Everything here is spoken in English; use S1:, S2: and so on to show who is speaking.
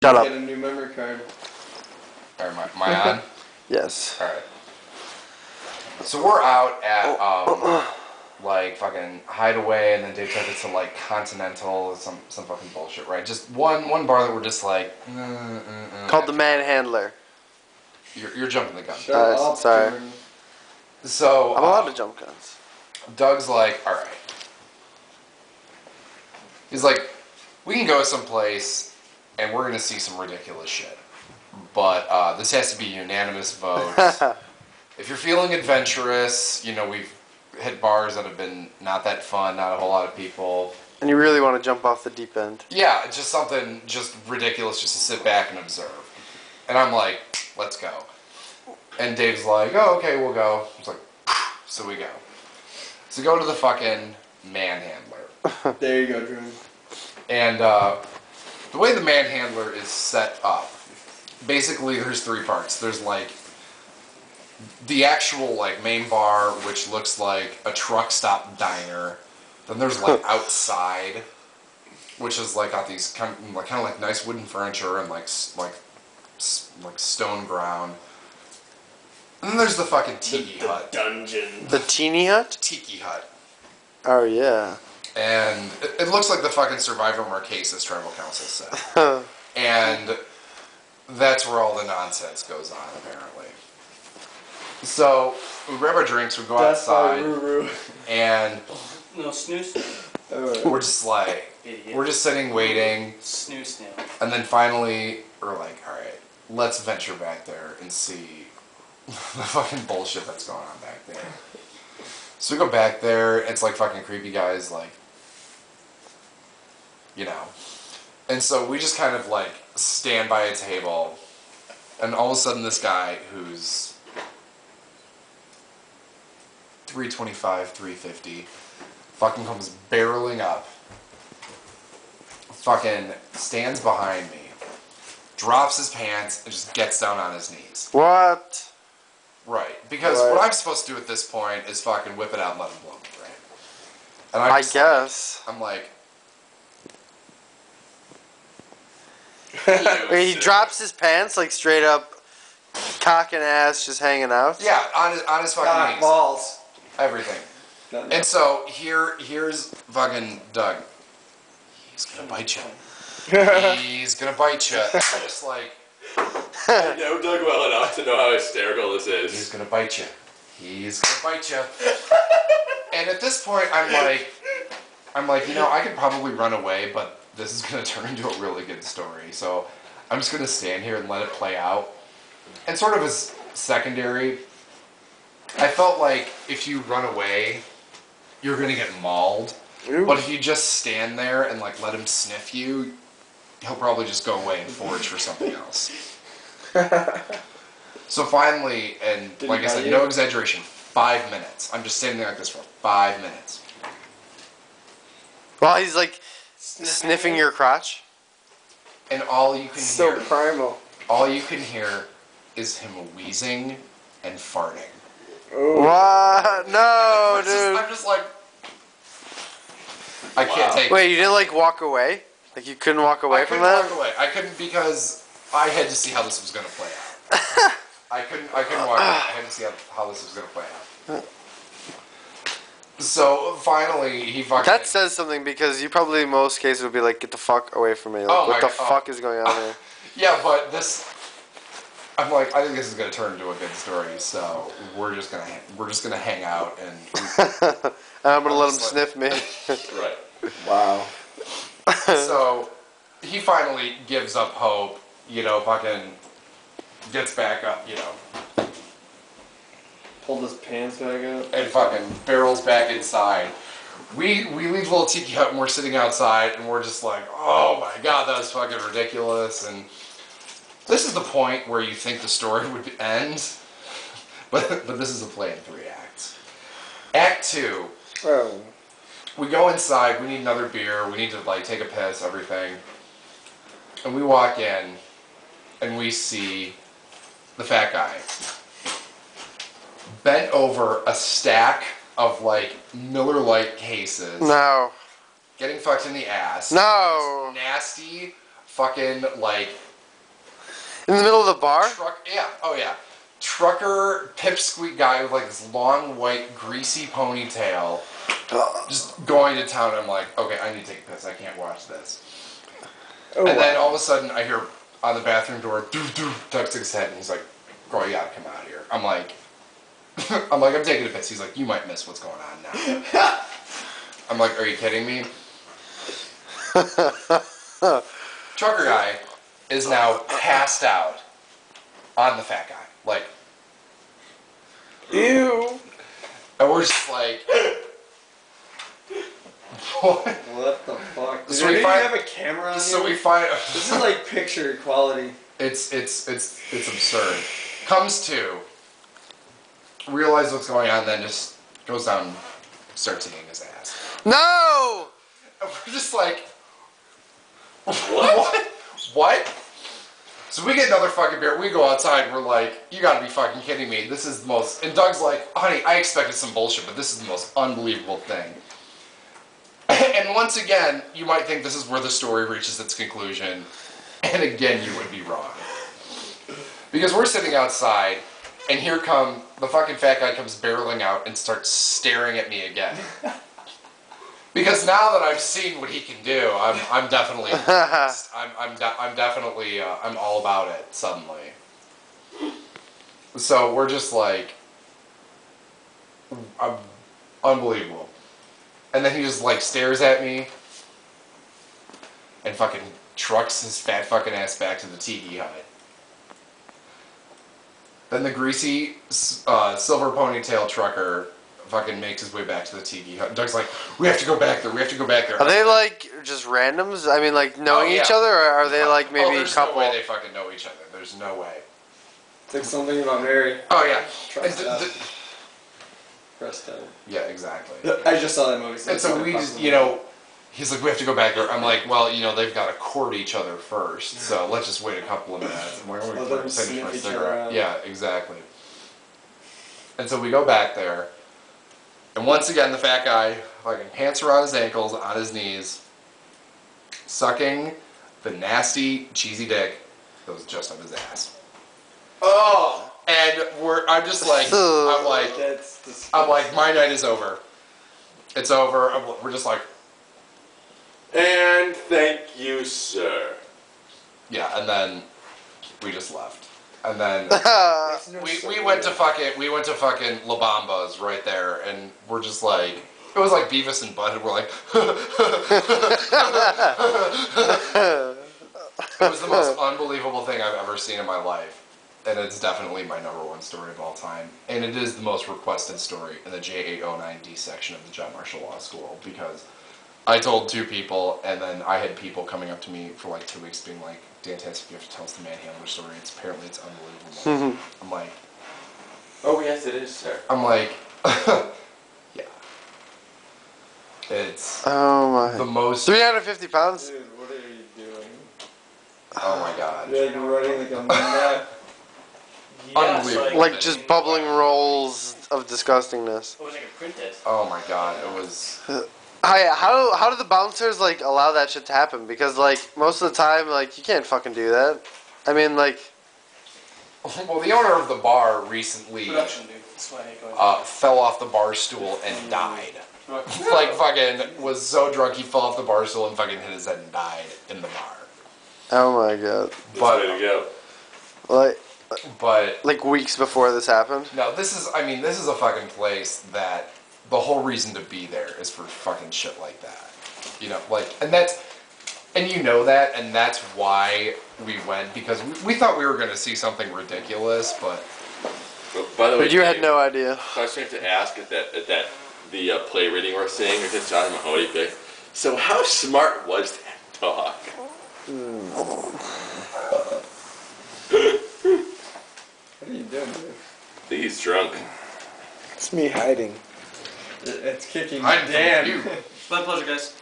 S1: Shut up.
S2: Get a new memory card.
S3: Alright, am I on?
S1: Yes.
S3: Alright. So we're out at, like, fucking Hideaway, and then Dave took us to, like, Continental, some fucking bullshit, right? Just one bar that we're just like,
S1: Called the Manhandler.
S3: You're jumping the gun.
S2: Shut up,
S1: sorry.
S2: Jordan.
S3: So,
S1: I'm allowed to jump guns.
S3: Doug's like, alright. He's like, we can go someplace, and we're gonna see some ridiculous shit. But, this has to be a unanimous vote. If you're feeling adventurous, you know, we've hit bars that have been not that fun, not a whole lot of people.
S1: And you really want to jump off the deep end.
S3: Yeah, just something just ridiculous just to sit back and observe. And I'm like, let's go. And Dave's like, oh, okay, we'll go. I was like, so we go. So go to the fucking Manhandler.
S2: There you go, Jordan.
S3: And the way the Manhandler is set up, basically there's three parts. There's like the actual like main bar, which looks like a truck stop diner. Then there's like outside, which is like got these kind of like nice wooden furniture and like stone ground. And then there's the fucking tiki hut.
S2: Dungeon.
S1: The teeny hut?
S3: Tiki hut.
S1: Oh, yeah.
S3: And it looks like the fucking Survivor Marquesas Tribal Council set. And that's where all the nonsense goes on, apparently. So, we grab our drinks, we go outside, and
S4: No, snooze.
S3: we're just like,
S4: Idiot.
S3: we're just sitting waiting,
S4: Snooze now.
S3: and then finally, we're like, alright, let's venture back there and see the fucking bullshit that's going on back there. So we go back there, it's like fucking creepy guys, like, you know. And so we just kind of like stand by a table, and all of a sudden this guy who's 325, 350, fucking comes barreling up, fucking stands behind me, drops his pants, and just gets down on his knees.
S1: What?
S3: Right, because
S1: What?
S3: what I'm supposed to do at this point is fucking whip it out and let him blow me, right? And
S1: I
S3: just
S1: guess.
S3: I'm like,
S1: Wait, he drops his pants, like, straight up, cock and ass, just hanging out?
S3: yeah, on his fucking
S2: God,
S3: knees.
S2: balls.
S3: Everything. And so here's fucking Doug. He's gonna bite you. He's gonna bite you. I'm just like,
S5: I know Doug well enough to know how hysterical this
S3: he's
S5: is.
S3: gonna bite you. He's gonna bite you. And at this point, I'm like, you know, I could probably run away, but this is gonna turn into a really good story. So I'm just gonna stand here and let it play out. And sort of as secondary, I felt like if you run away, you're gonna get mauled.
S1: Ooh.
S3: But if you just stand there and like let him sniff you, he'll probably just go away and forage for something else. So finally, and
S2: Did
S3: like
S2: he
S3: I said,
S2: bite
S3: no
S2: you?
S3: exaggeration, 5 minutes. I'm just standing there like this for 5 minutes.
S1: While he's, like, sniffing your crotch?
S3: And all you can
S2: So
S3: hear,
S2: primal.
S3: all you can hear is him wheezing and farting.
S2: Oh.
S1: What? No,
S3: I'm just-
S1: dude.
S3: I'm just like, I can't take it.
S1: Wait, you didn't, like, walk away? Like, you couldn't walk away
S3: I
S1: from
S3: couldn't
S1: that?
S3: walk away. I couldn't because I had to see how this was going to play out. I couldn't walk away. I had to see how this was going to play out. So finally, he fucking.
S1: That says something because you probably in most cases would be like, get the fuck away from me. Like,
S3: Oh
S1: what
S3: my
S1: the
S3: God.
S1: fuck is going on here?
S3: Yeah, but this. I'm like, I think this is going to turn into a good story. So we're just gonna hang out and.
S1: And I'm gonna let him
S3: Just
S1: sniff me.
S5: Right.
S2: Wow.
S3: So he finally gives up hope. You know, fucking gets back up. You know.
S2: Pulled his pants back up.
S3: And fucking barrels back inside. We leave the little tiki hut and we're sitting outside and we're just like, oh my god, that was fucking ridiculous. And this is the point where you think the story would end, but this is a play in 3 acts. Act 2,
S2: Oh.
S3: we go inside, we need another beer, we need to like take a piss, everything. And we walk in and we see the fat guy bent over a stack of like Miller Lite cases,
S1: No.
S3: getting fucked in the ass.
S1: No.
S3: Nasty fucking like
S1: In the middle of the bar?
S3: Trucker pipsqueak guy with like this long white greasy ponytail, just going to town. I'm like, okay, I need to take a piss. I can't watch this.
S2: Oh,
S3: And then all of a sudden, I hear on the bathroom door, tucks his head, and he's like, "Girl, you gotta come out here." I'm like, I'm taking a piss. He's like, "You might miss what's going on now." I'm like, "Are you kidding me?" Trucker guy is now passed out on the fat guy. Like,
S2: ew.
S3: and we're just like, what?
S2: What the fuck?
S3: So
S2: So
S3: we
S2: we
S3: find-
S2: have a camera on
S3: So
S2: you?
S3: we find
S2: This is like picture quality.
S3: it's absurd. Comes to realize what's going on, then just goes down, and starts eating his ass.
S1: No!
S3: And we're just like, what? What? So we get another fucking beer. We go outside. We're like, you gotta be fucking kidding me. This is the most. And Doug's like, honey, I expected some bullshit, but this is the most unbelievable thing. And once again, you might think this is where the story reaches its conclusion. And again, you would be wrong. Because we're sitting outside, and here come the fucking fat guy comes barreling out and starts staring at me again. Because now that I've seen what he can do, I'm definitely I'm all about it suddenly. So we're just like, unbelievable. And then he just like stares at me and fucking trucks his fat fucking ass back to the tiki hut. Then the greasy silver ponytail trucker fucking makes his way back to the tiki hut. Doug's like, we have to go back there. We have to go back there.
S1: Are they like just randoms? I mean, like knowing each other, or are they like maybe a
S3: there's
S1: couple?
S3: no way they fucking know each other. There's no way.
S2: It's like something about Mary.
S3: Oh yeah.
S2: Trust
S3: And
S2: us. Press time.
S3: yeah, exactly.
S2: I just saw that movie.
S3: And so we just, you know, he's like, we have to go back there. I'm like, well, you know, they've got to court each other first, so let's just wait a couple of minutes. I'm like, I'm
S2: Let
S3: gonna
S2: them
S3: finish
S2: sniff
S3: my
S2: each other
S3: cigarette.
S2: out.
S3: Yeah, exactly. And so we go back there, and once again, the fat guy fucking pants around his ankles, on his knees, sucking the nasty, cheesy dick that was just up his ass.
S2: Oh!
S3: And I'm just like,
S2: That's disgusting.
S3: I'm like, my night is over. It's over. We're just like,
S5: And thank you, sir.
S3: yeah, and then we just left. And then
S2: There's no
S3: we went to fucking La Bamba's right there, and we're just like, it was like Beavis and Butthead. We're like, it was the most unbelievable thing I've ever seen in my life, and it's definitely my #1 story of all time, and it is the most requested story in the J809D section of the John Marshall Law School, because I told 2 people, and then I had people coming up to me for like 2 weeks being like, "Dantastic, you have to tell us the Manhandler story. Apparently it's unbelievable." I'm like,
S5: Oh, yes, it is, sir.
S3: yeah. It's
S1: Oh
S3: the
S1: my!
S3: most,
S1: 350 pounds.
S2: Dude, what are you doing?
S3: oh my god.
S2: You're like running like a mad.
S3: Unbelievable.
S1: Like just bubbling rolls of disgustingness.
S4: It was like a print test.
S3: Oh my god, it was,
S1: How do the bouncers like allow that shit to happen? Because like most of the time, like you can't fucking do that. I mean, like
S3: well, the owner of the bar recently
S4: Production, dude. That's why it goes.
S3: fell off the bar stool and died. Like fucking was so drunk he fell off the bar stool and fucking hit his head and died in the bar.
S1: oh my god,
S5: That's the way to go.
S3: But
S1: like weeks before this happened.
S3: no, this is a fucking place that the whole reason to be there is for fucking shit like that. You know, like, and you know that, and that's why we went, because we thought we were going to see something ridiculous, but
S5: By the way,
S1: But you had
S5: Dave,
S1: no idea.
S5: question to ask at the play reading we're seeing with this John Mahoney pick. So how smart was that dog?
S2: What are you doing, dude?
S5: I think he's drunk.
S2: It's me hiding. It's kicking.
S3: I'm
S2: Damn.
S3: you.
S4: My pleasure, guys.